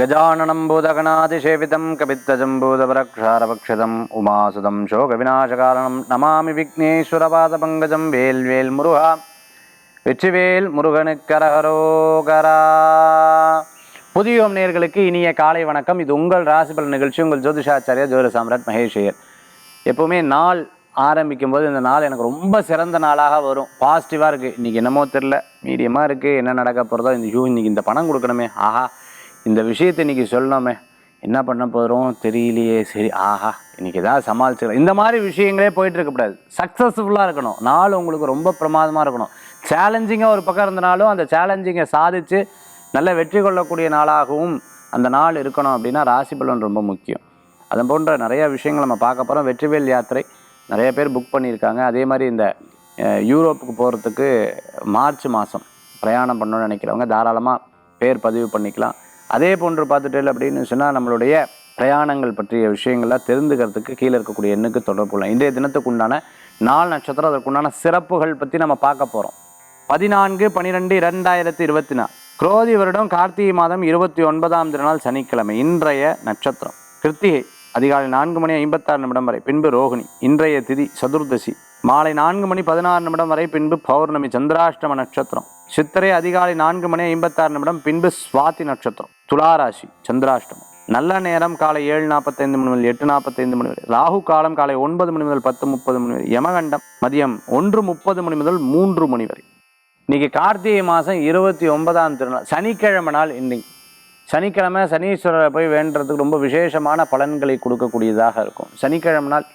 गजाननं भूतगणातिसेवितं कपित्तजम्बूतपरक्षारभक्षितम् उमासुतं शोकविनाशकारणं नमामि विघ्नेश्वरपादपङ्कजं வேல்வேல் முருகா வெற்றிவேல் முருகனுக்கரகரோகரா. புதியோம் நேயர்களுக்கு இனிய காலை வணக்கம். இது உங்கள் ராசிபலன் நிகழ்ச்சி. உங்கள் ஜோதிஷாச்சாரியா ஜோதிட சாம்ராட் மகேஷ் ஐயர். எப்போவுமே நாள் ஆரம்பிக்கும் போது இந்த நாள் எனக்கு ரொம்ப சிறந்த நாளாக வரும். பாசிட்டிவாக இருக்குது. இன்றைக்கி என்னமோ தெரில, மீடியமாக இருக்குது, என்ன நடக்க போகிறதோ, இன்றைக்கி இந்த பணம் கொடுக்கணுமே, ஆஹா இந்த விஷயத்தை இன்றைக்கி சொல்லணுமே, என்ன பண்ண போகிறோம் தெரியலையே, சரி ஆஹா இன்றைக்கி ஏதாவது சமாளிச்சுக்கலாம், இந்த மாதிரி விஷயங்களே போயிட்டு இருக்கக்கூடாது. சக்ஸஸ்ஃபுல்லாக இருக்கணும். நாள் உங்களுக்கு ரொம்ப பிரமாதமாக இருக்கணும். சேலஞ்சிங்காக ஒரு பக்கம் இருந்தனாலும் அந்த சேலஞ்சிங்கை சாதித்து நல்ல வெற்றி கொள்ளக்கூடிய நாளாகவும் அந்த நாள் இருக்கணும். அப்படின்னா ராசி பலன் ரொம்ப முக்கியம். அதன் போன்ற நிறைய விஷயங்கள் நம்ம பார்க்க போகிறோம். வெற்றிவேல் யாத்திரை நிறைய பேர் புக் பண்ணியிருக்காங்க. அதே மாதிரி இந்த யூரோப்புக்கு போகிறதுக்கு மார்ச் மாதம் பிரயாணம் பண்ணணும்னு நினைக்கிறவங்க தாராளமாக பேர் பதிவு பண்ணிக்கலாம். அதே போன்று பார்த்துட்டு அப்படின்னு சொன்னால் நம்மளுடைய பிரயாணங்கள் பற்றிய விஷயங்கள்லாம் தெரிந்துக்கிறதுக்கு கீழே இருக்கக்கூடிய எண்ணுக்கு தொடர்பு கொள்ளலாம். இன்றைய தினத்துக்கு உண்டான நாள் நட்சத்திரம், அதற்குண்டான சிறப்புகள் பற்றி நம்ம பார்க்க போகிறோம். 14/12/2024 குரோதி வருடம் கார்த்திகை மாதம் 29ஆம் திருநாள் சனிக்கிழமை. இன்றைய நட்சத்திரம் கிருத்திகை அதிகாலை 4:56 வரை, பின்பு ரோகிணி. இன்றைய திதி சதுர்தசி மாலை 4:16 வரை, பின்பு பௌர்ணமி. சந்திராஷ்டம நட்சத்திரம் சித்திரை அதிகாலை 4:56 பின்பு சுவாதி நட்சத்திரம். துளாராசி சந்திராஷ்டமம். நல்ல நேரம் காலை 7:45 முதல் 8:45 வரை. ராகு காலம் காலை 9 மணி முதல் 10:30 வரை. யமகண்டம் மதியம் 1:30 முதல் 3 வரை. இன்னைக்கு கார்த்திகை மாதம் 29ஆம் திருநாள் சனிக்கிழமை நாள். இன்னைக்கு சனிக்கிழமை சனீஸ்வரரை போய் வேண்டுறதுக்கு ரொம்ப விசேஷமான பலன்களை கொடுக்கக்கூடியதாக இருக்கும். சனிக்கிழமை நாள்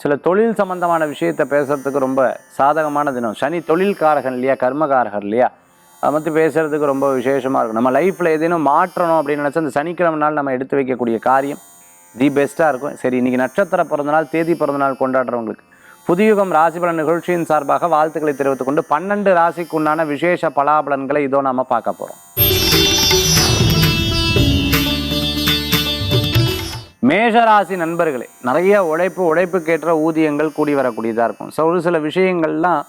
சில தொழில் சம்பந்தமான விஷயத்தை பேசுறதுக்கு ரொம்ப சாதகமான தினம். சனி தொழில்காரகன் இல்லையா, கர்மகாரகர் இல்லையா, அதை பற்றி பேசுறதுக்கு ரொம்ப விசேஷமாக இருக்கும். நம்ம லைஃப்பில் ஏதேனும் மாற்றணும் அப்படின்னு நினச்சா அந்த சனிக்கிழமை நாள் நம்ம எடுத்து வைக்கக்கூடிய காரியம் தி பெஸ்ட்டாக இருக்கும். சரி, இன்றைக்கி நட்சத்திர பிறந்தநாள், தேதி பிறந்தநாள் கொண்டாடுறவங்களுக்கு புதியுகம் ராசிபலன் நிகழ்ச்சியின் சார்பாக வாழ்த்துக்களை தெரிவித்துக் கொண்டு 12 ராசிக்கு உண்டான விசேஷ பலாபலன்களை இதோ நம்ம பார்க்க போகிறோம். மேஷராசி நண்பர்களே, நிறைய உழைப்புக்கேற்ற ஊதியங்கள் கூடி வரக்கூடியதாக இருக்கும். ஸோ ஒரு சில விஷயங்கள்லாம்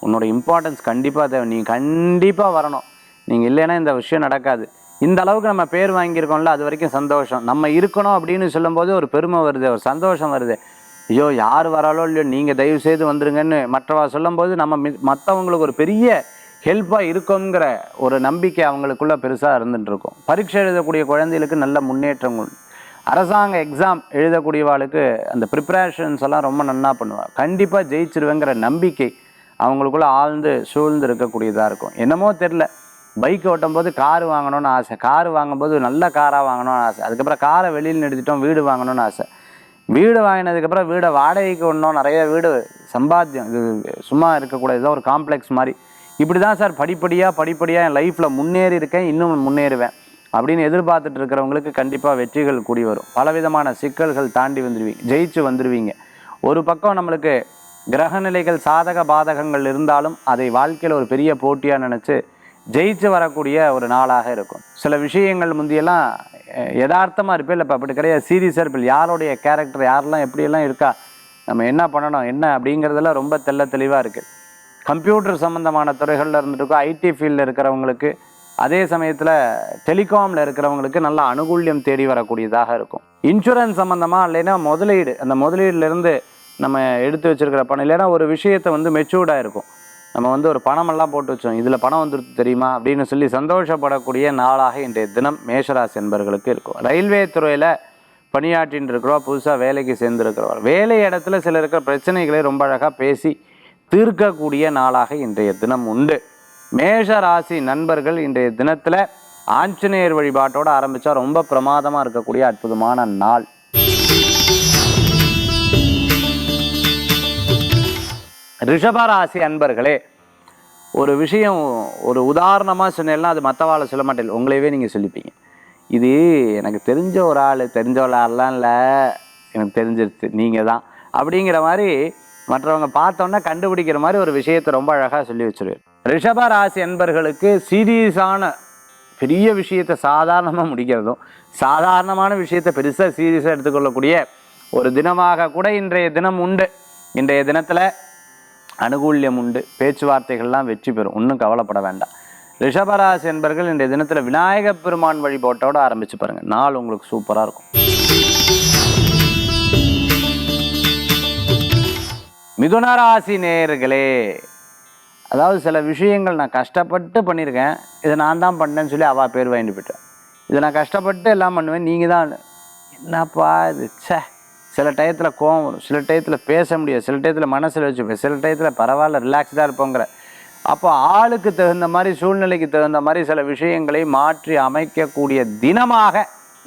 உன்னோட இம்பார்ட்டன்ஸ் கண்டிப்பாக தேவை. நீங்கள் கண்டிப்பாக வரணும். நீங்கள் இல்லைன்னா இந்த விஷயம் நடக்காது. இந்த அளவுக்கு நம்ம பேர் வாங்கியிருக்கோம்ல, அது வரைக்கும் சந்தோஷம். நம்ம இருக்கணும் அப்படின்னு சொல்லும்போது ஒரு பெருமை வருது, ஒரு சந்தோஷம் வருது. ஐயோ யார் வராலோ இல்லையோ நீங்கள் தயவு செய்து வந்துருங்கன்னு மற்றவா சொல்லும்போது நம்ம மற்றவங்களுக்கு ஒரு பெரிய ஹெல்ப்பாக இருக்குங்கிற ஒரு நம்பிக்கை அவங்களுக்குள்ள பெருசாக இருந்துகிட்ருக்கும். பரீட்சை எழுதக்கூடிய குழந்தைகளுக்கு நல்ல முன்னேற்றம் உண்டு. அரசாங்க எக்ஸாம் எழுதக்கூடியவாளுக்கு அந்த ப்ரிப்பரேஷன்ஸ் எல்லாம் ரொம்ப நன்னா பண்ணுவாள். கண்டிப்பாக ஜெயிச்சிருவேங்கிற நம்பிக்கை அவங்களுக்குள்ள ஆழ்ந்து சூழ்ந்து இருக்கக்கூடியதாக இருக்கும். என்னமோ தெரில, பைக் ஓட்டும் போது கார் வாங்கணும்னு ஆசை, கார் வாங்கும்போது நல்ல காராக வாங்கணும்னு ஆசை, அதுக்கப்புறம் காரை வெளியில் நிறுத்திட்டோம், வீடு வாங்கணும்னு ஆசை, வீடு வாங்கினதுக்கப்புறம் வீடை வாடகைக்கு ஒன்றும் நிறைய வீடு சம்பாத்தியம், இது சும்மா இருக்கக்கூடாது, ஏதோ ஒரு காம்ப்ளெக்ஸ் மாதிரி. இப்படி தான் சார் படிப்படியாக என் லைஃப்பில் முன்னேறி இருக்கேன், இன்னும் முன்னேறுவேன் அப்படின்னு எதிர்பார்த்துட்டு இருக்கிறவங்களுக்கு கண்டிப்பாக வெற்றிகள் கூடி வரும். பலவிதமான சிக்கல்கள் தாண்டி வந்துடுவீங்க, ஜெயிச்சு வந்துடுவீங்க. ஒரு பக்கம் நம்மளுக்கு கிரகநிலைகள் சாதக பாதகங்கள் இருந்தாலும் அதை வாழ்க்கையில் ஒரு பெரிய போட்டியாக நினச்சி ஜெயிச்சு வரக்கூடிய ஒரு நாளாக இருக்கும். சில விஷயங்கள் முந்தியெல்லாம் யதார்த்தமாக இருப்பேன், இல்லை இப்போ அப்படி கிடையாது, சீரியஸாக இருப்பேன். யாருடைய கேரக்டர் யாரெல்லாம் எப்படியெல்லாம் இருக்கா, நம்ம என்ன பண்ணணும் என்ன அப்படிங்கிறதெல்லாம் ரொம்ப தெளிவாக இருக்குது. கம்ப்யூட்டர் சம்மந்தமான துறைகளில் இருந்துருக்கோம், ஐடி ஃபீல்டில் இருக்கிறவங்களுக்கு, அதே சமயத்தில் டெலிகாமில் இருக்கிறவங்களுக்கு நல்ல அனுகூல்யம் தேடி வரக்கூடியதாக இருக்கும். இன்சூரன்ஸ் சம்மந்தமாக இல்லைன்னா முதலீடு, அந்த முதலீடுலேருந்து நம்ம எடுத்து வச்சுருக்கிற பணம் இல்லைன்னா ஒரு விஷயத்தை மெச்சூர்டாக இருக்கும். நம்ம ஒரு பணமெல்லாம் போட்டு வச்சோம், இதில் பணம் வந்துருக்கு தெரியுமா அப்படின்னு சொல்லி சந்தோஷப்படக்கூடிய நாளாக இன்றைய தினம் மேஷராசி என்பவர்களுக்கு இருக்கும். ரயில்வே துறையில் பணியாற்றின்னு இருக்கிறோம், புதுசாக வேலைக்கு சேர்ந்துருக்கிறோம், வேலை இடத்துல சில இருக்கிற பிரச்சனைகளை ரொம்ப அழகாக பேசி தீர்க்கக்கூடிய நாளாக இன்றைய தினம் உண்டு. மேஷராசி நண்பர்கள் இன்றைய தினத்தில் ஆஞ்சநேயர் வழிபாட்டோடு ஆரம்பித்தா ரொம்ப பிரமாதமாக இருக்கக்கூடிய அற்புதமான நாள். ரிஷபராசி அன்பர்களே, ஒரு விஷயம் ஒரு உதாரணமாக சொன்னேன்னா அது மற்றவாளை சொல்ல மாட்டேன், உங்களையவே நீங்கள் சொல்லிப்பீங்க. இது எனக்கு தெரிஞ்ச ஒரு ஆள்லாம் இல்லை, எனக்கு தெரிஞ்சிருச்சு நீங்கள் தான் அப்படிங்கிற மாதிரி மற்றவங்க பார்த்தோன்னா கண்டுபிடிக்கிற மாதிரி ஒரு விஷயத்தை ரொம்ப அழகாக சொல்லி வச்சுருவேன். ரிஷபராசி அன்பர்களுக்கு சீரியஸான பெரிய விஷயத்தை சாதாரணமாக முடிக்கிறதும், சாதாரணமான விஷயத்தை பெருசாக சீரியஸாக எடுத்துக்கொள்ளக்கூடிய ஒரு தினமாக கூட இன்றைய தினம் உண்டு. இன்றைய தினத்தில் அனுகூல்யம் உண்டு, பேச்சுவார்த்தைகள்லாம் வெற்றி பெறும், ஒன்றும் கவலைப்பட வேண்டாம். ரிஷபராசி என்பர்கள் இன்றைய தினத்தில் விநாயகப் பெருமான் வழிபாட்டோடு ஆரம்பிச்சு பாருங்க, நாள் உங்களுக்கு சூப்பராக இருக்கும். மிதுனராசி நேயர்களே, அதாவது சில விஷயங்கள் நான் கஷ்டப்பட்டு பண்ணியிருக்கேன், இதை நான் தான் பண்ணேன்னு சொல்லி அவள் பேர் வாங்கிட்டு போயிட்டேன். இதை நான் கஷ்டப்பட்டு எல்லாம் பண்ணுவேன், நீங்கள் தான் என்னப்பா இது சில டயத்தில் கோவம் வரும், சில டயத்தில் பேச முடியாது, சில டயத்தில் மனசில் வச்சுப்பேன், சில டயத்தில் பரவாயில்ல ரிலாக்ஸ்டாக இருப்போங்கிற. அப்போ ஆளுக்கு தகுந்த மாதிரி சூழ்நிலைக்கு தகுந்த மாதிரி சில விஷயங்களை மாற்றி அமைக்கக்கூடிய தினமாக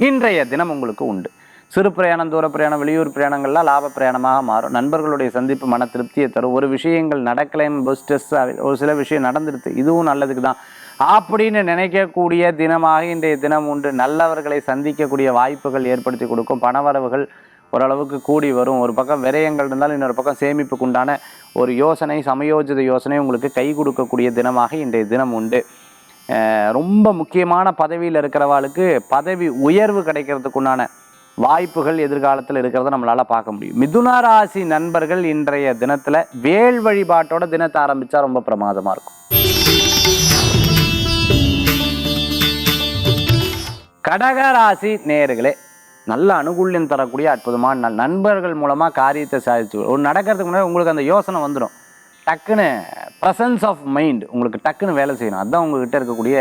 இன்றைய தினம் உங்களுக்கு உண்டு. சிறு பிரயாணம், தூர பிரயாணம், வெளியூர் பிரயாணங்கள்லாம் லாப பிரயாணமாக மாறும். நண்பர்களுடைய சந்திப்பு மன திருப்தியை தரும். ஒரு விஷயங்கள் நடக்கலைன்னு ஸ்ட்ரெஸ் ஆகுது, ஒரு சில விஷயம் நடந்துடுது, இதுவும் நல்லதுக்கு தான் அப்படின்னு நினைக்கக்கூடிய தினமாக இன்றைய தினம் உண்டு. நல்லவர்களை சந்திக்கக்கூடிய வாய்ப்புகள் ஏற்படுத்தி கொடுக்கும். பணவரவுகள் ஓரளவுக்கு கூடி வரும். ஒரு பக்கம் விரயங்கள் இருந்தாலும் இன்னொரு பக்கம் சேமிப்புக்கு உண்டான ஒரு யோசனை, சமயோஜித யோசனை உங்களுக்கு கை கொடுக்கக்கூடிய தினமாக இன்றைய தினம் உண்டு. ரொம்ப முக்கியமான பதவியில் இருக்கிறவாளுக்கு பதவி உயர்வு கிடைக்கிறதுக்குண்டான வாய்ப்புகள் எதிர்காலத்தில் இருக்கிறத நம்மளால் பார்க்க முடியும். மிதுன ராசி நண்பர்கள் இன்றைய தினத்தில் வேல் வழிபாட்டோட தினத்தை ஆரம்பித்தா ரொம்ப பிரமாதமாக இருக்கும். கடகராசி நேயர்களே, நல்ல அனுகூல்யம் தரக்கூடிய அற்புதமான நாள். நண்பர்கள் மூலமாக காரியத்தை சாதிச்சு ஒரு நடக்கிறதுக்கு முன்னாடி உங்களுக்கு அந்த யோசனை வந்துடும். டக்குன்னு ப்ரெசன்ஸ் ஆஃப் மைண்ட் உங்களுக்கு டக்குன்னு வேலை செய்யணும். அதுதான் உங்ககிட்ட இருக்கக்கூடிய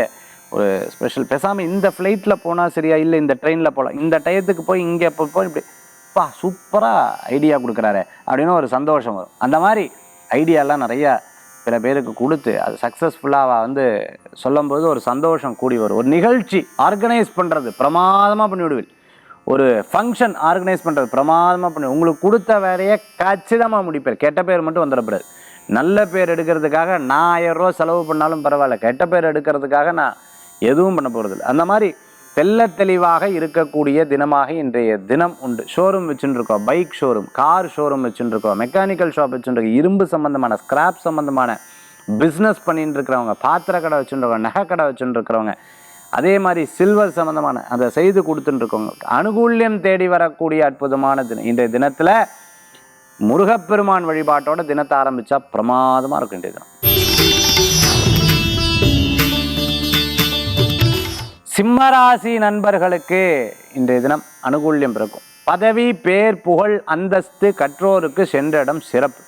ஒரு ஸ்பெஷல். பேசாமல் இந்த ஃப்ளைட்டில் போனால் சரியா, இல்லை இந்த ட்ரெயினில் போகலாம், இந்த டயத்துக்கு போய் இங்கே போய் இப்படி சூப்பராக ஐடியா கொடுக்குறாரு அப்படின்னு ஒரு சந்தோஷம் வரும். அந்த மாதிரி ஐடியாலாம் நிறையா சில பேருக்கு கொடுத்து அது சக்ஸஸ்ஃபுல்லாக சொல்லும்போது ஒரு சந்தோஷம் கூடி வரும். ஒரு நிகழ்ச்சி ஆர்கனைஸ் பண்ணுறது பிரமாதமாக பண்ணி விடுவீள். ஒரு ஃபங்க்ஷன் ஆர்கனைஸ் பண்ணுறது பிரமாதமாக பண்ணி உங்களுக்கு கொடுத்த வேலையை கச்சிதமாக முடிப்பார். கெட்ட பேர் மட்டும் வந்துடக்கூடாது. நல்ல பேர் எடுக்கிறதுக்காக நான் 1000 ரூபா செலவு பண்ணாலும் பரவாயில்ல, கெட்ட பேர் எடுக்கிறதுக்காக நான் எதுவும் பண்ண போகிறதில்ல. அந்த மாதிரி தெல்ல தெளிவாக இருக்கக்கூடிய தினமாக இன்றைய தினம் உண்டு. ஷோரூம் வச்சுருக்கோம், பைக் ஷோரூம், கார் ஷோரூம் வச்சுருக்கோம், மெக்கானிக்கல் ஷாப் வச்சுருக்கோம், இரும்பு சம்மந்தமான ஸ்கிராப் சம்மந்தமான பிஸ்னஸ் பண்ணிட்டு இருக்கிறவங்க, பாத்திர கடை வச்சுருக்கவங்க, நகை கடை வச்சுருக்கிறவங்க, அதே மாதிரி சில்வர் சம்மந்தமான அதை செய்து கொடுத்துட்டுருக்கவங்க அனுகூல்யம் தேடி வரக்கூடிய அற்புதமான தினம். இன்றைய தினத்தில் முருகப்பெருமான் வழிபாட்டோட தினத்தை ஆரம்பித்தா பிரமாதமாக இருக்கும். இன்றைய தினம் சிம்மராசி நண்பர்களுக்கு இன்றைய தினம் அனுகூல்யம் பிறக்கும். பதவி, பேர், புகழ், அந்தஸ்து, கற்றோருக்கு சென்ற இடம் சிறப்பு.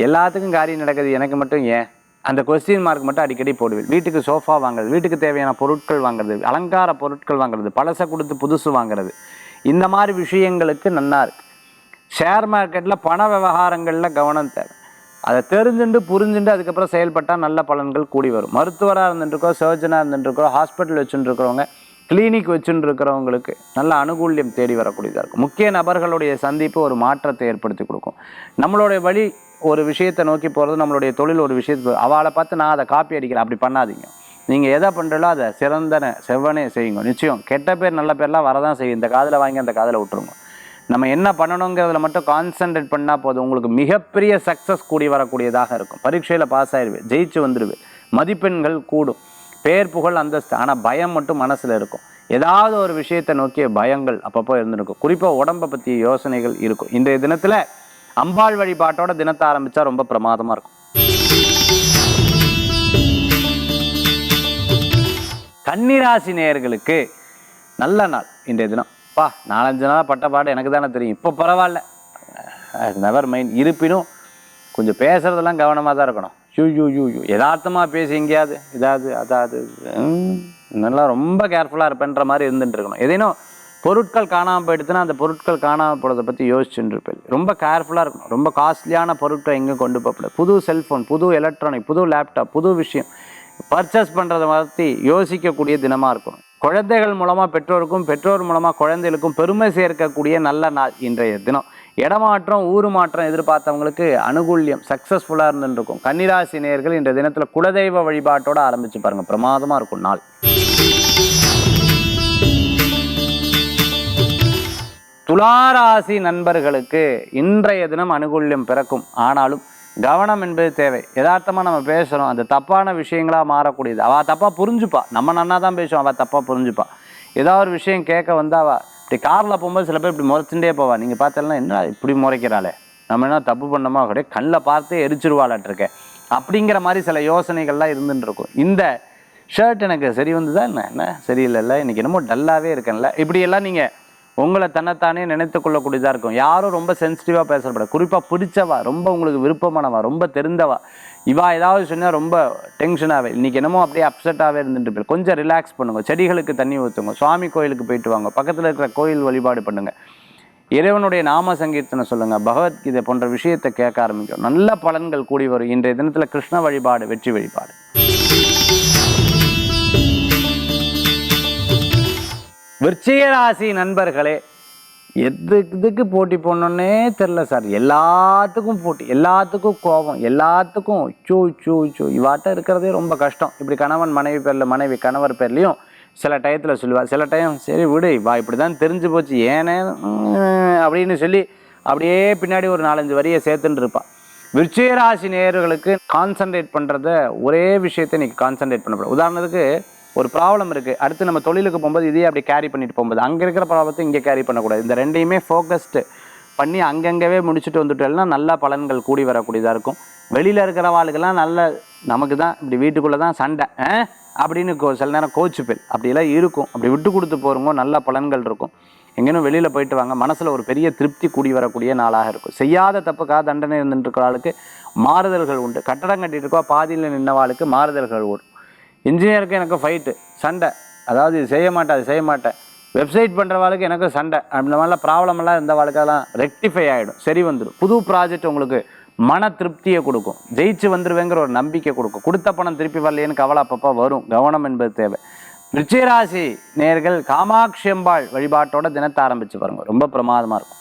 எல்லாத்துக்கும் காரியம் நடக்குது, எனக்கு மட்டும் ஏன்? அந்த கொஸ்டின் மார்க் மட்டும் அடிக்கடி போடுவேன். வீட்டுக்கு சோஃபா வாங்குறது, வீட்டுக்கு தேவையான பொருட்கள் வாங்குறது, அலங்கார பொருட்கள் வாங்குறது, பழசை கொடுத்து புதுசு வாங்குறது, இந்த மாதிரி விஷயங்களுக்கு நன்னா இருக்கு. ஷேர் மார்க்கெட்டில் பண விவகாரங்களில் கவனம் தேவை. அதை தெரிஞ்சுட்டு புரிஞ்சுட்டு அதுக்கப்புறம் செயல்பட்டால் நல்ல பலன்கள் கூடி வரும். மருத்துவராக இருந்துட்டுருக்கோம், சர்ஜனாக இருந்துட்டுருக்கோம், ஹாஸ்பிட்டல் வச்சுட்டுருக்கிறவங்க, கிளினிக் வச்சுட்டுருக்கிறவங்களுக்கு நல்ல அனுகூல்யம் தேடி வரக்கூடியதாக இருக்கும். முக்கிய நபர்களுடைய சந்திப்பு ஒரு மாற்றத்தை ஏற்படுத்தி கொடுக்கும். நம்மளுடைய வழி ஒரு விஷயத்தை நோக்கி போகிறது, நம்மளுடைய தொழில் ஒரு விஷயத்தை அவளை பார்த்து நான் அதை காப்பி அடிக்கிறேன், அப்படி பண்ணாதீங்க. நீங்கள் எதை பண்ணுறீங்களோ அதை செவ்வனே செய்யுங்க. நிச்சயம் கெட்ட பேர் நல்ல பேர்லாம் வரதான் செய்யும். இந்த காதில் வாங்கி அந்த காதில் விட்டுருங்க. நம்ம என்ன பண்ணணுங்கிறதுல மட்டும் கான்சன்ட்ரேட் பண்ணால் போதும். உங்களுக்கு மிகப்பெரிய சக்ஸஸ் கூடி வரக்கூடியதாக இருக்கும். பரீட்சையில் பாஸ் ஆயிடுவேன், ஜெயிச்சு வந்துடுவேன், மதிப்பெண்கள் கூடும், பேர், புகழ், அந்தஸ்து. ஆனால் பயம் மட்டும் மனசில் இருக்கும். ஏதாவது ஒரு விஷயத்தை நோக்கிய பயங்கள் அப்பப்போ இருந்துருக்கும். குறிப்பாக உடம்பை பற்றிய யோசனைகள் இருக்கும். இன்றைய தினத்தில் அம்பாள் வழிபாட்டோட தினத்தை ஆரம்பித்தா ரொம்ப பிரமாதமாக இருக்கும். கன்னிராசி நேயர்களுக்கு நல்ல நாள் இன்றைய தினம். 4-5 நாளாக பட்ட பாடு எனக்கு தானே தெரியும், இப்போ பரவாயில்ல, நெவர் மைண்ட். இருப்பினும் கொஞ்சம் பேசுகிறதெல்லாம் கவனமாக தான் இருக்கணும். யதார்த்தமாக பேசி எங்கேயாவது அதாவது நல்லா ரொம்ப கேர்ஃபுல்லாக இருப்பேன்ற மாதிரி இருந்துட்டு இருக்கணும். ஏதேனும் பொருட்கள் காணாமல் போயிடுச்சுன்னா அந்த பொருட்கள் காணாமல் போகிறத பற்றி யோசிச்சுட்டு இருப்பேன். ரொம்ப கேர்ஃபுல்லாக இருக்கணும். ரொம்ப காஸ்ட்லியான பொருட்களை எங்கேயும் கொண்டு போகக்கூடாது. புது செல்ஃபோன், புது எலக்ட்ரானிக், புது லேப்டாப், புது விஷயம் பர்ச்சேஸ் பண்ணுறதை பற்றி யோசிக்கக்கூடிய தினமாக இருக்கணும். குழந்தைகள் மூலமாக பெற்றோருக்கும், பெற்றோர் மூலமாக குழந்தைகளுக்கும் பெருமை சேர்க்கக்கூடிய நல்ல நாள் இன்றைய தினம். இடமாற்றம், ஊர் மாற்றம் எதிர்பார்த்தவங்களுக்கு அனுகூல்யம் சக்ஸஸ்ஃபுல்லாக இருந்துருக்கும். கன்னிராசி நேயர்கள் இன்றைய தினத்தில் குலதெய்வ வழிபாட்டோடு ஆரம்பித்து பாருங்கள், பிரமாதமாக இருக்கும் நாள். துளாராசி நண்பர்களுக்கு இன்றைய தினம் அனுகூல்யம் பிறக்கும். ஆனாலும் கவனம் என்பது தேவை. யதார்த்தமாக நம்ம பேசுகிறோம், அந்த தப்பான விஷயங்களாக மாறக்கூடியது. அவள் தப்பாக புரிஞ்சுப்பா. நம்ம நன்னா தான் பேசுவோம், அவள் தப்பாக புரிஞ்சுப்பா. ஏதாவது ஒரு விஷயம் கேட்க வந்தால் அவள் இப்படி காரில் போகும்போது சில பேர் இப்படி முறைச்சுட்டே போவா. நீங்கள் பார்த்தீங்கன்னா என்ன இப்படி முறைக்கிறாளே, நம்ம என்ன தப்பு பண்ணோமா, அப்படியே கண்ணில் பார்த்து எரிச்சிருவாளாட்டிருக்கேன் அப்படிங்கிற மாதிரி சில யோசனைகள்லாம் இருந்துட்டு இருக்கும். இந்த ஷர்ட் எனக்கு சரி வந்ததா என்ன சரியில்லைல்ல, இன்றைக்கி என்னமோ டல்லாகவே இருக்கேன்ல, இப்படியெல்லாம் நீங்கள் உங்களை தன்னைத்தானே நினைத்து கொள்ளக்கூடியதாக இருக்கும். யாரும் ரொம்ப சென்சிட்டிவாக பேசப்படாது. குறிப்பாக பிடிச்சவா, ரொம்ப உங்களுக்கு விருப்பமானவா, ரொம்ப தெரிந்தவா, இவா ஏதாவது சொன்னால் ரொம்ப டென்ஷனாகவே, இன்றைக்கி என்னமோ அப்படியே அப்செட்டாகவே இருந்துட்டு கொஞ்சம் ரிலாக்ஸ் பண்ணுங்கள். செடிகளுக்கு தண்ணி ஊற்றுங்க, சுவாமி கோயிலுக்கு போயிட்டு வாங்க, பக்கத்தில் இருக்கிற கோயில் வழிபாடு பண்ணுங்கள், இறைவனுடைய நாம சங்கீர்த்தனை சொல்லுங்கள், பகவத்கீதை போன்ற விஷயத்தை கேட்க ஆரம்பிக்கும். நல்ல பலன்கள் கூடி வரும். இன்றைய தினத்தில் கிருஷ்ண வழிபாடு வெற்றி வழிபாடு. விருச்சிக ராசி நண்பர்களே, எதுக்கு போட்டி போடணுன்னே தெரில சார். எல்லாத்துக்கும் போட்டி, எல்லாத்துக்கும் கோபம், எல்லாத்துக்கும் சூ இவாட்ட இருக்கிறதே ரொம்ப கஷ்டம். இப்படி கணவன் மனைவி பேரில், மனைவி கணவர் பேர்லேயும் சில டயத்தில் சொல்லுவாள். சில டைம் சரி விடு, வா இப்படி தான் தெரிஞ்சு போச்சு ஏனே அப்படின்னு சொல்லி அப்படியே பின்னாடி ஒரு 4-5 வரியை சேர்த்துட்டு இருப்பாள். விருச்சிக ராசி நேயர்களுக்கு கான்சன்ட்ரேட் பண்ணுறத ஒரே விஷயத்தை இன்றைக்கி கான்சன்ட்ரேட் பண்ணப்படும். உதாரணத்துக்கு ஒரு ப்ராப்ளம் இருக்குது, அடுத்து நம்ம தொழிலுக்கு போகும்போது இதையே அப்படி கேரி பண்ணிட்டு போகும்போது அங்கே இருக்கிற ப்ராப்ளத்தை இங்கே கேரி பண்ணக்கூடாது. இந்த ரெண்டையுமே ஃபோக்கஸ்டு பண்ணி அங்கங்கவே முடிச்சுட்டு வந்துட்டோம்னா நல்ல பலன்கள் கூடி வரக்கூடியதாக இருக்கும். வெளியில் இருக்கிற வாழ்க்கெல்லாம் நல்ல, நமக்கு தான் இப்படி வீட்டுக்குள்ளே தான் சண்டை அப்படின்னு சில நேரம் கோச்சுப்பேல் அப்படியெல்லாம் இருக்கும். அப்படி விட்டு கொடுத்து போகிறவங்க நல்ல பலன்கள் இருக்கும். எங்கேனும் வெளியில் போயிட்டு வாங்க, மனசில் ஒரு பெரிய திருப்தி கூடி வரக்கூடிய நாளாக இருக்கும். செய்யாத தப்புக்காக தண்டனை இருந்துட்டு இருக்கிற ஆளுக்கு மாறுதல்கள் உண்டு. கட்டடம் கட்டிட்டு இருக்கா பாதியில் நின்றவாளுக்கு மாறுதல்கள் ஓடும். இன்ஜினியருக்கு எனக்கு ஃபைட்டு சண்டை, அதாவது இது செய்ய மாட்டேன் அது செய்ய மாட்டேன். வெப்சைட் பண்ணுறவாளுக்கு எனக்கு சண்டை, அந்த மாதிரிலாம் ப்ராப்ளமெல்லாம் இருந்த வாழ்க்கெல்லாம் ரெக்டிஃபை ஆகிடும், சரி வந்துடும். புது ப்ராஜெக்ட் உங்களுக்கு மன திருப்தியை கொடுக்கும், ஜெயிச்சு வந்துடுவேங்கிற ஒரு நம்பிக்கை கொடுக்கும். கொடுத்த பணம் திருப்பி வரலையேன்னு கவலை அப்பப்போ வரும், கவனம் என்பது தேவை. விருச்சிக ராசி நேயர்கள் காமாட்சி அம்பாள் வழிபாட்டோட தினத்தை ஆரம்பித்து பாருங்க, ரொம்ப பிரமாதமாக இருக்கும்.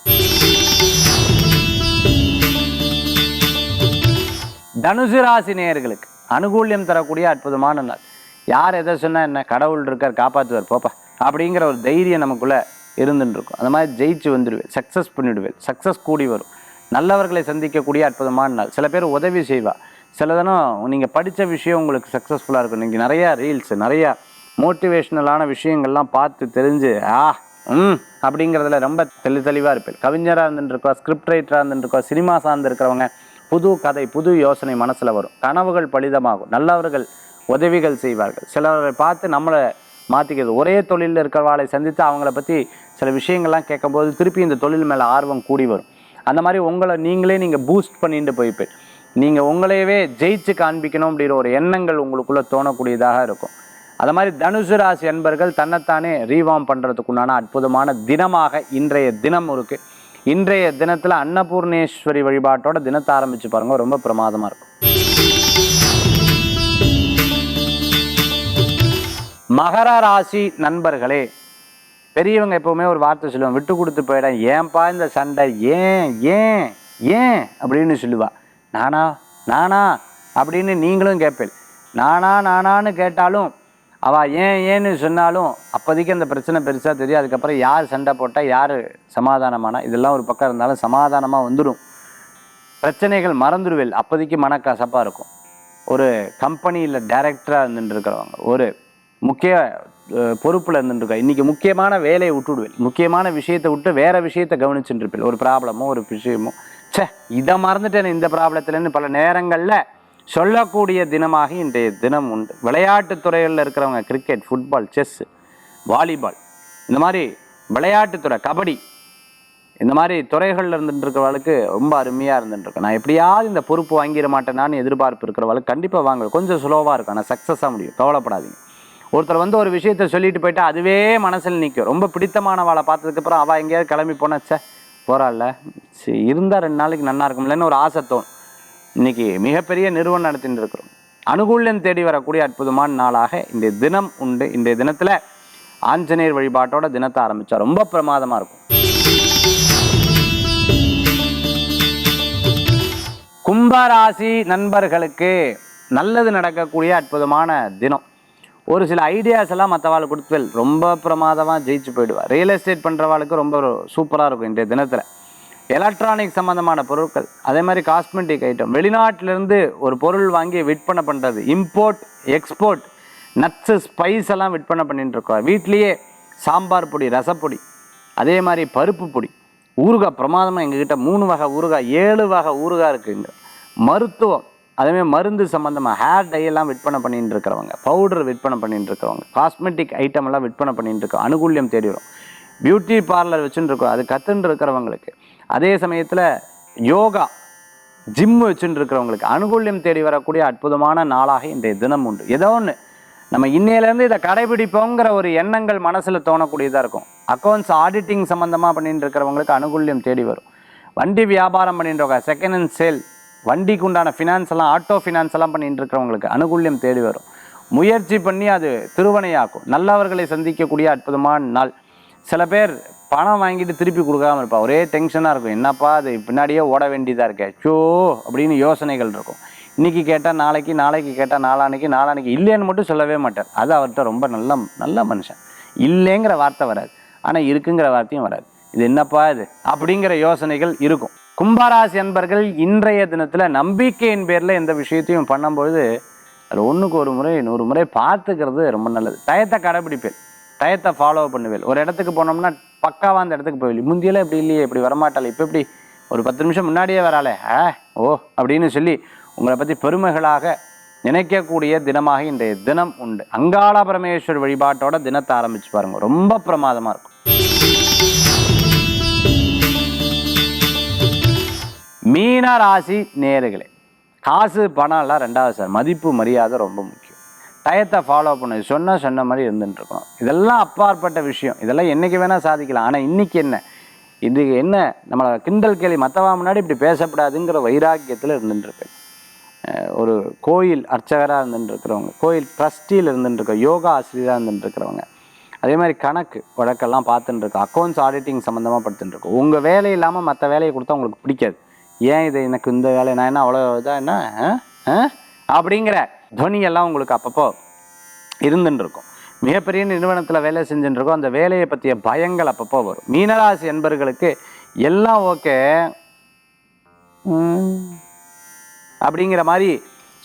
தனுசு ராசி நேயர்களுக்கு அனுகூல்யம் தரக்கூடிய அற்புதமான நாள். யார் எதை சொன்னால் என்ன, கடவுள் இருக்கார் காப்பாற்றுவார் போப்பா அப்படிங்கிற ஒரு தைரியம் நமக்குள்ளே இருந்துருக்கும். அந்த மாதிரி ஜெயிச்சு வந்துடுவேன், சக்ஸஸ் பண்ணிவிடுவேன், சக்ஸஸ் கூடி வரும். நல்லவர்களை சந்திக்கக்கூடிய அற்புதமான நாள். சில பேர் உதவி செய்வா, சில தினம் நீங்கள் படித்த விஷயம் உங்களுக்கு சக்ஸஸ்ஃபுல்லாக இருக்கும். நீங்கள் நிறையா ரீல்ஸ், நிறையா மோட்டிவேஷ்னலான விஷயங்கள்லாம் பார்த்து தெரிஞ்சு அப்படிங்கிறதுல ரொம்ப தெளிவாக இருப்பேன். கவிஞராக இருந்துருக்கோம், ஸ்கிரிப்ட் ரைட்டராக இருந்துருக்கோம், சினிமா சார்ந்து இருக்கிறவங்க புது கதை, புது யோசனை மனசில் வரும். கனவுகள் பலிதமாகும், நல்லவர்கள் உதவிகள் செய்வார்கள். சிலரை பார்த்து நம்மளை மாற்றிக்கிறது. ஒரே தொழிலில் இருக்கிறவாளை சந்தித்து அவங்கள பற்றி சில விஷயங்கள்லாம் கேட்கும்போது திருப்பி இந்த தொழில் மேலே ஆர்வம் கூடி வரும். அந்த மாதிரி உங்களை நீங்கள் பூஸ்ட் பண்ணிட்டு போய்ப்பேன். நீங்கள் உங்களையவே ஜெயிச்சு காண்பிக்கணும் அப்படிங்கிற ஒரு எண்ணங்கள் உங்களுக்குள்ளே தோணக்கூடியதாக இருக்கும். அது மாதிரி தனுசு ராசி அன்பர்கள் தன்னைத்தானே ரீவார்ம் பண்ணுறதுக்குண்டான அற்புதமான தினமாக இன்றைய தினம் இருக்குது. இன்றைய தினத்தில் அன்னபூர்ணேஸ்வரி வழிபாட்டோட தினத்தை ஆரம்பித்து பாருங்க, ரொம்ப பிரமாதமாக இருக்கும். மகர ராசி நண்பர்களே, பெரியவங்க எப்போவுமே ஒரு வார்த்தை சொல்லுவாங்க, விட்டு கொடுத்து போயிட, ஏன்பா இந்த சண்டை, ஏன் ஏன் ஏன் அப்படின்னு சொல்லுவா. நானா அப்படின்னு நீங்களும் கேட்பேன். நானான்னு கேட்டாலும் அவள் ஏன்னு சொன்னாலும் அப்போதைக்கு அந்த பிரச்சனை பெருசாக தெரியும். அதுக்கப்புறம் யார் சண்டை போட்டால் யார் சமாதானமானா இதெல்லாம் ஒரு பக்கம் இருந்தாலும் சமாதானமாக வந்துடும். பிரச்சனைகள் மறந்துடுவேல். அப்போதைக்கு மனக்கசப்பாக இருக்கும். ஒரு கம்பெனியில் டைரக்டராக இருந்துட்டுருக்கிறவங்க, ஒரு முக்கிய பொறுப்பில் இருந்துட்டுருக்கா, இன்றைக்கி முக்கியமான வேலையை விட்டுவிடுவேன், முக்கியமான விஷயத்தை விட்டு வேறு விஷயத்தை கவனிச்சுட்டு இருப்பேன். ஒரு ப்ராப்ளமோ ஒரு விஷயமோ, இதை மறந்துட்டேன் இந்த ப்ராப்ளத்துலேருந்து பல நேரங்களில் சொல்லக்கூடிய தினமாக இன்றைய தினம் உண்டு. விளையாட்டுத் துறைகளில் இருக்கிறவங்க கிரிக்கெட், ஃபுட்பால், செஸ், வாலிபால், இந்த மாதிரி விளையாட்டுத்துறை, கபடி, இந்த மாதிரி துறைகளில் இருந்துட்டுருக்கிறவளுக்கு ரொம்ப அருமையாக இருந்துட்டுருக்கு. நான் எப்படியாவது இந்த பொறுப்பு வாங்கிட மாட்டேனான்னு எதிர்பார்ப்பு இருக்கிறவளுக்கு கண்டிப்பாக வாங்க. கொஞ்சம் ஸ்லோவாக இருக்கும், ஆனால் சக்ஸஸாக முடியும், கவலைப்படாதீங்க. ஒருத்தர் ஒரு விஷயத்தை சொல்லிட்டு போயிட்டா அதுவே மனசில் நிற்கும். ரொம்ப பிடித்தமானவாளை பார்த்ததுக்கப்புறம் அவள் எங்கேயாவது கிளம்பி போனாச்சே போகிறாள்ல, இருந்தால் 2 நாளைக்கு நல்லா இருக்கும்லன்னு ஒரு ஆசை தோணும். இன்றைக்கி மிகப்பெரிய நிறுவனம் நடத்திட்டு இருக்கிறோம். அனுகூல்யம் தேடி வரக்கூடிய அற்புதமான நாளாக இன்றைய தினம் உண்டு. இன்றைய தினத்தில் ஆஞ்சநேயர் வழிபாட்டோட தினத்தை ஆரம்பித்தா ரொம்ப பிரமாதமாக இருக்கும். கும்பராசி நண்பர்களுக்கு நல்லது நடக்கக்கூடிய அற்புதமான தினம். ஒரு சில ஐடியாஸ் எல்லாம் மற்றவாளுக்கு கொடுத்துவேல், ரொம்ப பிரமாதமாக ஜெயிச்சு போயிடுவார். ரியல் எஸ்டேட் பண்ணுறவாளுக்கு ரொம்ப சூப்பராக இருக்கும் இன்றைய தினத்தில். எலக்ட்ரானிக் சம்மந்தமான பொருட்கள், அதே மாதிரி காஸ்மெட்டிக் ஐட்டம், வெளிநாட்டிலேருந்து ஒரு பொருள் வாங்கி விற்பனை பண்ணுறது, இம்போர்ட் எக்ஸ்போர்ட், நட்ஸு ஸ்பைஸ் எல்லாம் விற்பனை பண்ணிட்டு இருக்கோம். வீட்லேயே சாம்பார் பொடி, ரசப்பொடி, அதே மாதிரி பருப்பு பொடி, ஊறுகாய் பிரமாதமாக எங்ககிட்ட 3 வகை ஊறுகாய், 7 வகை ஊறுகாய் இருக்குங்க. மருத்துவம், அதேமாதிரி மருந்து சம்மந்தமாக ஹேர் டை எல்லாம் விற்பனை பண்ணிட்டு இருக்கிறவங்க, பவுடர் விற்பனை பண்ணிட்டு இருக்கிறவங்க, காஸ்மெட்டிக் ஐட்டம் எல்லாம் விற்பனை பண்ணிட்டு இருக்கோம், அனுகூல்யம் தேடி வரும். பியூட்டி பார்லர் வச்சுட்டு இருக்கோம், அது கற்றுன்னு இருக்கிறவங்களுக்கு, அதே சமயத்தில் யோகா ஜிம் வச்சுட்டு இருக்கிறவங்களுக்கு அனுகூல்யம் தேடி வரக்கூடிய அற்புதமான நாளாக இன்றைய தினம் உண்டு. ஏதோ ஒன்று நம்ம இன்னையிலேருந்து இதை கடைபிடிப்போங்கிற ஒரு எண்ணங்கள் மனசில் தோணக்கூடியதாக இருக்கும். அக்கௌண்ட்ஸ் ஆடிட்டிங் சம்மந்தமாக பண்ணிட்டு இருக்கிறவங்களுக்கு அனுகூல்யம் தேடி வரும். வண்டி வியாபாரம் பண்ணிட்டு செகண்ட் ஹேண்ட் சேல், வண்டிக்கு உண்டான ஃபினான்ஸ் எல்லாம், ஆட்டோ ஃபினான்ஸ் எல்லாம் பண்ணிட்டு இருக்கிறவங்களுக்கு அனுகூல்யம் தேடி வரும். முயற்சி பண்ணி அது திருவனையாக்கும். நல்லவர்களை சந்திக்கக்கூடிய அற்புதமான நாள். சில பேர் பணம் வாங்கிட்டு திருப்பி கொடுக்காமல் இருப்பா, ஒரே டென்ஷனாக இருக்கும். என்னப்பா அது பின்னாடியே ஓட வேண்டியதாக இருக்கே சோ அப்படின்னு யோசனைகள் இருக்கும். இன்றைக்கி கேட்டால் நாளைக்கு, நாளைக்கு கேட்டால் நாளான்னைக்கு, நாளான்னைக்கு இல்லைன்னு மட்டும் சொல்லவே மாட்டார். அது அவர்கிட்ட ரொம்ப நல்ல மனுஷன். இல்லைங்கிற வார்த்தை வராது, ஆனால் இருக்குங்கிற வார்த்தையும் வராது. இது என்னப்பா இது அப்படிங்கிற யோசனைகள் இருக்கும். கும்பராசி அன்பர்கள் இன்றைய தினத்தில் நம்பிக்கையின் பேரில் எந்த விஷயத்தையும் பண்ணும்பொழுது அது ஒன்றுக்கு ஒரு முறை 100 முறை பார்த்துக்கிறது ரொம்ப நல்லது. டயத்தை கடைப்பிடிப்பேன், டயத்தை ஃபாலோ பண்ணுவேன். ஒரு இடத்துக்கு போனோம்னா பக்காவாக அந்த இடத்துக்கு போயிடல. முந்தியெல்லாம் இப்படி இல்லையே, இப்படி வரமாட்டாள், இப்போ இப்படி ஒரு 10 நிமிஷம் முன்னாடியே வராளே ஓ அப்படின்னு சொல்லி உங்களை பற்றி பெருமைகளாக நினைக்கக்கூடிய தினமாக இன்றைய தினம் உண்டு. அங்காள பரமேஸ்வர் வழிபாட்டோட தினத்தை ஆரம்பிச்சு பாருங்க, ரொம்ப பிரமாதமாக இருக்கும். மீன ராசி நேயர்களே, காசு பணம் எல்லாம் ரெண்டாவது சார், மதிப்பு மரியாதை ரொம்ப முக்கியம். டயத்தை ஃபாலோ பண்ணு, சொன்ன மாதிரி இருந்துட்டு இருக்கணும். இதெல்லாம் அப்பாற்பட்ட விஷயம், இதெல்லாம் என்றைக்கு வேணால் சாதிக்கலாம். ஆனால் இன்றைக்கி என்ன, இது என்ன நம்மளை கிண்டல் கேள்வி, மற்றவா முன்னாடி இப்படி பேசப்படாதுங்கிற வைராக்கியத்தில் இருந்துட்டுருப்பேன். ஒரு கோயில் அர்ச்சகராக இருந்துட்டுருக்கிறவங்க, கோயில் ட்ரஸ்டியில் இருந்துட்டுருக்க, யோகா ஆசிரியராக இருந்துட்டுருக்கிறவங்க, அதே மாதிரி கணக்கு வழக்கெல்லாம் பார்த்துட்டு இருக்கோம், அக்கௌண்ட்ஸ் ஆடிட்டிங் சம்மந்தமாக படுத்துட்டு இருக்கோம். உங்கள் வேலை இல்லாமல் மற்ற வேலையை கொடுத்தா உங்களுக்கு பிடிக்காது. ஏன் இது எனக்கு இந்த வேலை, நான் என்ன அவ்வளோ இதாக என்ன அப்படிங்கிற துவனியெல்லாம் உங்களுக்கு அப்பப்போ இருந்துட்டு இருக்கும். மிகப்பெரிய நிறுவனத்தில் வேலை செஞ்சுட்டு இருக்கோம், அந்த வேலையை பற்றிய பயங்கள் அப்பப்போ வரும். மீனராசி என்பர்களுக்கு எல்லாம் ஓகே அப்படிங்கிற மாதிரி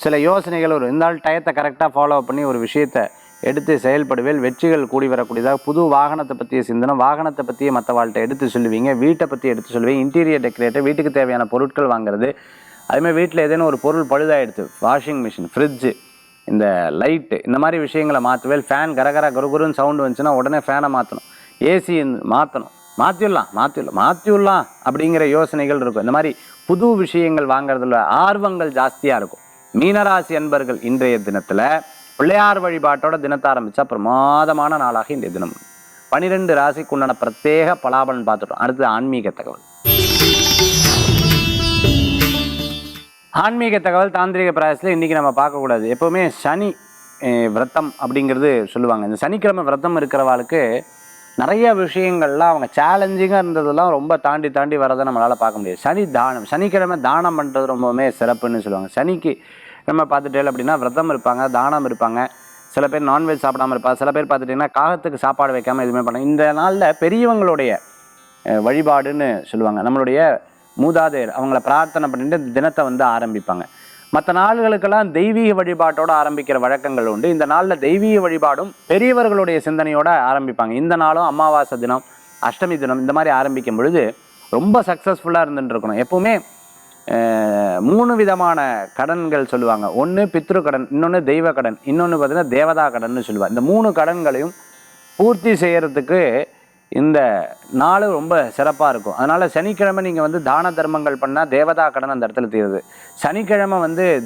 சில யோசனைகள் வரும். இருந்தாலும் டயத்தை கரெக்டாக ஃபாலோ பண்ணி ஒரு விஷயத்தை எடுத்து செயல்படுவேல், வெற்றிகள் கூடி வரக்கூடியதாக. புது வாகனத்தை பற்றிய சிந்தனை, வாகனத்தை பற்றிய மற்ற வாழ்க்கை எடுத்து சொல்லுவீங்க, வீட்டை பற்றி எடுத்து சொல்லுவீங்க, இன்டீரியர் டெக்கரேட்டர், வீட்டுக்கு தேவையான பொருட்கள் வாங்குறது. அதுமாதிரி வீட்டில் ஏதேனும் ஒரு பொருள் பழுதாகிடுது, வாஷிங் மிஷின், ஃப்ரிட்ஜு, இந்த லைட்டு, இந்த மாதிரி விஷயங்களை மாற்றுவேல். ஃபேன் கரகர குருகுருன்னு சவுண்டு வந்துச்சுன்னா உடனே ஃபேனை மாற்றணும், ஏசி மாற்றணும், மாற்றிவிடலாம் அப்படிங்கிற யோசனைகள் இருக்கும். இந்த மாதிரி புது விஷயங்கள் வாங்குறதுல ஆர்வங்கள் ஜாஸ்தியாக இருக்கும். மீனராசி அன்பர்கள் இன்றைய தினத்தில் பிள்ளையார் வழிபாட்டோட தினத்தை ஆரம்பித்தா பிரமாதமான நாளாக இன்றைய தினம். 12 ராசிக்கு உண்டான பிரத்யேக பலாபலன் பார்த்துட்டோம். அடுத்து ஆன்மீக தகவல். ஆன்மீக தகவல் தாந்திரிக பிராயசத்தில் இன்றைக்கி நம்ம பார்க்கக்கூடாது. எப்போவுமே சனி விரதம் அப்படிங்கிறது சொல்லுவாங்க. இந்த சனிக்கிழமை விரதம் இருக்கிறவாளுக்கு நிறைய விஷயங்கள்லாம் அவங்க சேலஞ்சிங்காக இருந்ததெல்லாம் ரொம்ப தாண்டி வரதை நம்மளால் பார்க்க முடியாது. சனிக்கிழமை தானம் பண்ணுறது ரொம்பவுமே சிறப்புன்னு சொல்லுவாங்க. சனிக்கு நம்ம பார்த்துட்டே அப்படின்னா விரதம் இருப்பாங்க, தானம் இருப்பாங்க, சில பேர் நான்வெஜ் சாப்பிடாமல் இருப்பாங்க, சில பேர் பார்த்துட்டிங்கன்னா காகத்துக்கு சாப்பாடு வைக்காமல் எதுவுமே பண்ணாங்க. இந்த நாளில் பெரியவங்களுடைய வழிபாடுன்னு சொல்லுவாங்க. நம்மளுடைய மூதாதையர் அவங்கள பிரார்த்தனை பண்ணிட்டு தினத்தை ஆரம்பிப்பாங்க. மற்ற நாள்களுக்கெல்லாம் தெய்வீக வழிபாட்டோடு ஆரம்பிக்கிற வழக்கங்கள் உண்டு. இந்த நாளில் தெய்வீக வழிபாடும் பெரியவர்களுடைய சிந்தனையோடு ஆரம்பிப்பாங்க. இந்த நாளும் அமாவாசை தினம், அஷ்டமி தினம் இந்த மாதிரி ஆரம்பிக்கும் பொழுது ரொம்ப சக்ஸஸ்ஃபுல்லாக இருந்துட்டு இருக்கணும். எப்போவுமே 3 விதமான கடன்கள் சொல்லுவாங்க. ஒன்று பித்ரு கடன், இன்னொன்று தெய்வ கடன், இன்னொன்று பார்த்தீங்கன்னா தேவதா கடன் சொல்லுவாங்க. இந்த 3 கடன்களையும் பூர்த்தி செய்கிறதுக்கு இந்த நாள் ரொம்ப சிறப்பாக இருக்கும். அதனால் சனிக்கிழமை நீங்கள் தான தர்மங்கள் பண்ணால் தேவதா கடன் அந்த இடத்துல தீருது. சனிக்கிழமை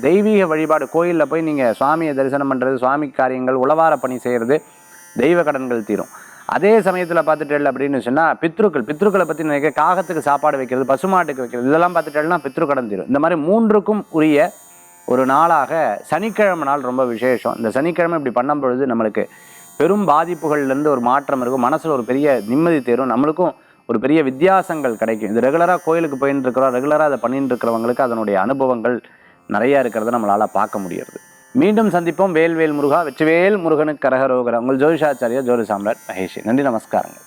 தெய்வீக வழிபாடு, கோயிலில் போய் நீங்கள் சுவாமியை தரிசனம் பண்ணுறது, சுவாமி காரியங்கள், உழவார பணி செய்கிறது, தெய்வ கடன்கள் தீரும். அதே சமயத்தில் பார்த்துட்டேன் அப்படின்னு சொன்னால் பித்ருக்களை பற்றி நினைக்க, காகத்துக்கு சாப்பாடு வைக்கிறது, பசுமாட்டுக்கு வைக்கிறது, இதெல்லாம் பார்த்துட்டேன்னா பித்ரு கடன் தீரும். இந்த மாதிரி 3க்கும் உரிய ஒரு நாளாக சனிக்கிழமை நாள் ரொம்ப விசேஷம். இந்த சனிக்கிழமை இப்படி பண்ணும் பொழுது நம்மளுக்கு பெரும் பாதிப்புகள்லேருந்து ஒரு மாற்றம் இருக்கும், மனசில் ஒரு பெரிய நிம்மதி தேரும், நம்மளுக்கும் ஒரு பெரிய வித்தியாசங்கள் கிடைக்கும். இது ரெகுலராக கோயிலுக்கு போயின்னு இருக்கிறோம், ரெகுலராக அதை பண்ணிட்டு இருக்கிறவங்களுக்கு அதனுடைய அனுபவங்கள் நிறையா இருக்கிறத நம்மளால் பார்க்க முடியாது. மீண்டும் சந்திப்போம். வேல்வேல் முருகா, வெற்றிவேல் முருகனுக்கு கரகரோகரா. உங்கள் ஜோதிஷாச்சாரியா ஜோதி சாம்ராட் மகேஷ். நன்றி, நமஸ்காரங்கள்.